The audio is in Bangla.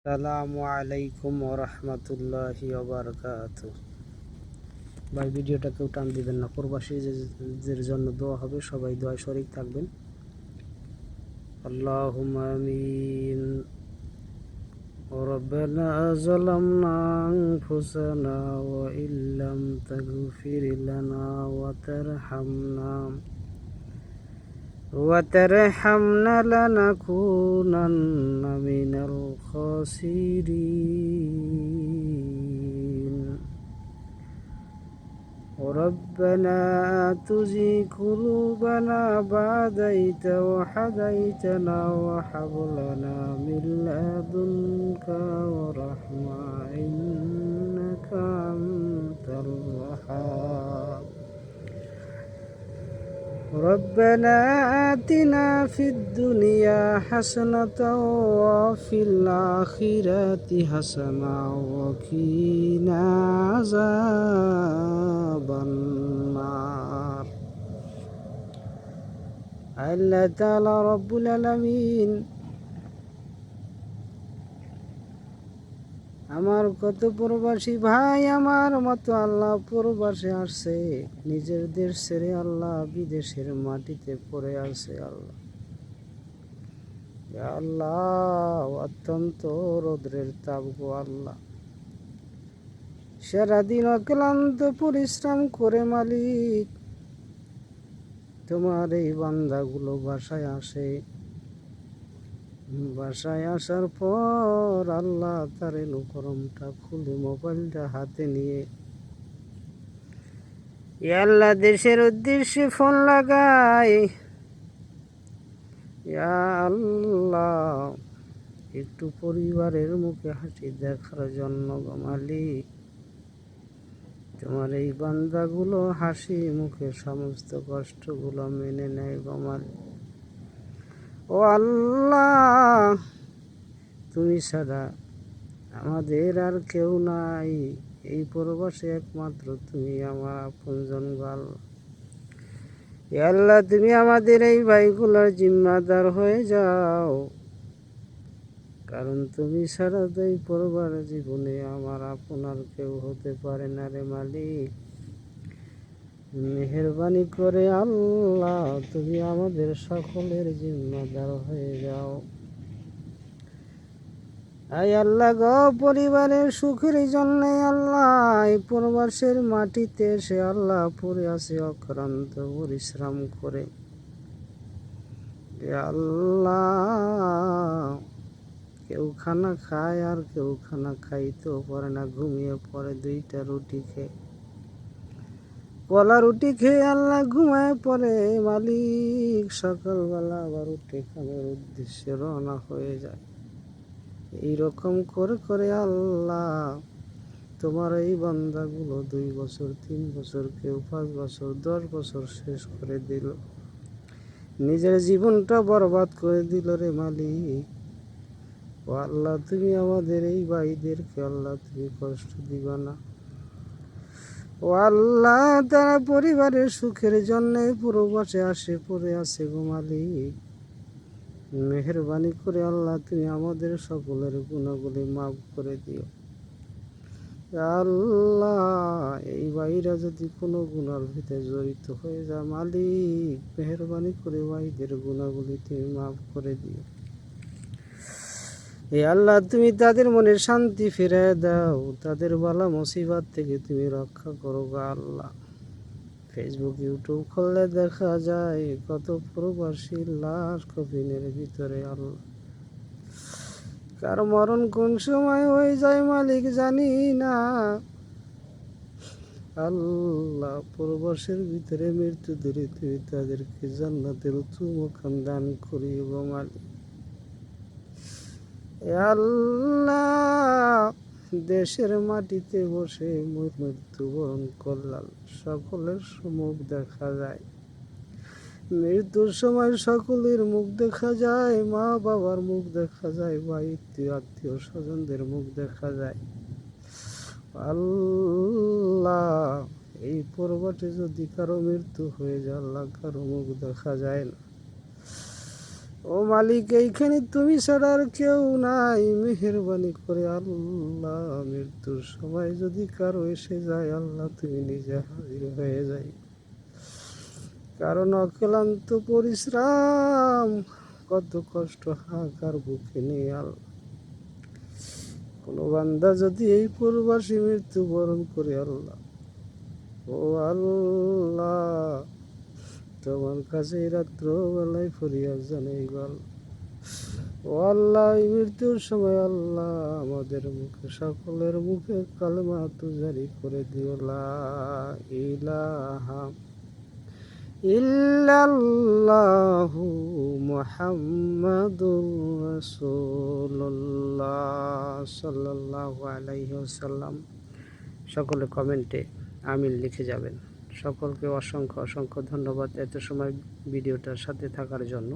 আসসালামু আলাইকুম ওরহমতুল্লাহি ওবারকাতু। ভাই, ভিডিওটা কেউ টান দিবেন না। প্রবাসীদের জন্য দোয়া হবে, সবাই দোয়ায় শরীক থাকবেন। আল্লাহুম্মা আমিন। রব্বানা যালামনা আনফুসানা ওয়া ইল্লাম তাগফির লানা وترحمنا لنكونن من الخاسرين. ربنا تزغ قلوبنا بعد إذ هديتنا وهب لنا من لدنك رحمة إنك أنت الوهاب. ربنا آتنا في الدنيا حسنة وفي الآخرة حسنة وقنا عذاب النار. আল্লাহ তাআলা রব্বুল আলামিন আমার কত প্রবাসী ভাই আমার মতো আল্লাহ প্রবাসে আসছে, নিজের দেশ ছেড়ে আল্লাহ বিদেশের মাটিতে পড়ে আছে। আল্লাহ আল্লাহ অত্যন্ত রৌদ্রের তাপ গো আল্লাহ, সারাদিন অক্লান্ত পরিশ্রম করে মালিক তোমার এই বান্দাগুলো বাসায় আসে। বাসায় আসার পর আল্লাহ তার এলুকরমটা খুলে মোবাইলটা হাতে নিয়ে আল্লাহ দেশের উদ্দেশ্যে ফোন লাগায়। আল্লাহ একটু পরিবারের মুখে হাসি দেখার জন্য গো মালিক, তোমার এই বান্দাগুলো হাসি মুখে সমস্ত কষ্টগুলো মেনে নেয় গো মালিক। ও আল্লাহ, তুমি ছাড়া আমাদের আর কেউ নাই, এই প্রবাসে একমাত্র তুমি আমার আপনজন গো আল্লাহ। আল্লাহ তুমি আমাদের এই ভাইগুলোর জিম্মাদার হয়ে যাও, কারণ তুমি ছাড়া তো এই পরিবার জীবনে আমার আপনার কেউ হতে পারে না রে মালিক। মেহেরবানি করে আল্লাহ তুমি আমাদের সকলের জিম্মাদার হয়ে যাও। আয় আল্লাহ গো, পরিবারের সুখের জন্য আল্লাহ এই প্রবাসের মাটিতে এসে আল্লাহ পড়ে আছে অক্লান্ত পরিশ্রম করে। আল্লাহ কেউ খানা খায় আর কেউ খানা খাইতেও পারে না, ঘুমিয়ে পড়ে দুইটা রুটি খেয়ে, কলা রুটি খেয়ে আল্লাহ ঘুমায় পড়ে মালিক। সকালবেলা আবার উঠে খাবার উদ্দেশ্যে রওনা হয়ে যায়। এইরকম করে করে আল্লাহ তোমার এই বান্দাগুলো 2 বছর 3 বছর কেউ 5 বছর 10 বছর শেষ করে দিল, নিজের জীবনটা বরবাদ করে দিল রে মালিক। ও আল্লাহ তুমি আমাদের এই ভাইদেরকে আল্লাহ তুমি কষ্ট দিবা না। ও আল্লাহ তারা পরিবারের সুখের জন্য প্রবাসে আসে পড়ে আছে গো মালিক। মেহেরবানি করে আল্লাহ তুমি আমাদের সকলের গুণাগুলি মাফ করে দিও। আল্লাহ এই ভাইরা যদি কোনো গুনার ভিতরে জড়িত হয়ে যায় মালিক, মেহেরবানি করে ভাইদের গুণাগুলি তুমি মাফ করে দিও। এ আল্লাহ তুমি তাদের মনে শান্তি ফিরে দাও, তাদের বালা মুসিবত থেকে তুমি রক্ষা করো গো আল্লাহ। ফেসবুক ইউটিউব খুললে দেখা যায় কত প্রবাসী লাশ কফিনের ভিতরে। আল্লাহ কার মরণ কোন সময় হয়ে যায় মালিক জানি না। আল্লাহ প্রবাসের ভিতরে মৃত্যু ধরে তুমি তাদেরকে জান্নাতের উঁচু মুকাম দান করিও গো মালিক। আল্লাহ দেশের মাটিতে বসে মৃত্যুবরণ করলাম, সকলের মুখ দেখা যায়, মৃত্যুর সময় সকলের মুখ দেখা যায়, মা বাবার মুখ দেখা যায়, ভাই আত্মীয় স্বজনদের মুখ দেখা যায়। আল্লাহ এই পর্বতে যদি কারো মৃত্যু হয়ে যায় আল্লাহ কারো মুখ দেখা যায় না। ও মালিক, এইখানে তুমি ছাড়া আর কেউ নাই, মেহেরবানি করে আল্লাহ মৃত্যুর সময় যদি কারো এসে যায় আল্লাহ তুমি নিজে হাজির হয়ে যাই। কারণ অক্লান্ত পরিশ্রম, কত কষ্ট হাহাকার বুকে নিয়ে আল্লাহ কোনো বান্দা যদি এই পূর্বাসী মৃত্যুবরণ করে আল্লাহ, ও আল্লাহ তোমার কাছে এই রাত্র বেলায় ফরিয়াদ জানাই গো ও আল্লাহ, এই মৃত্যুর সময় আল্লাহ আমাদের মুখে সকলের মুখে কালেমা জারি করে দিও, লা ইলাহা ইল্লাল্লাহু মুহাম্মাদুর রাসূলুল্লাহ সাল্লাল্লাহু আলাইহি ওয়াসাল্লাম। সকলে কমেন্টে আমিন লিখে যাবেন। সকলকে অসংখ্য অসংখ্য ধন্যবাদ এত সময় ভিডিওটার সাথে থাকার জন্য।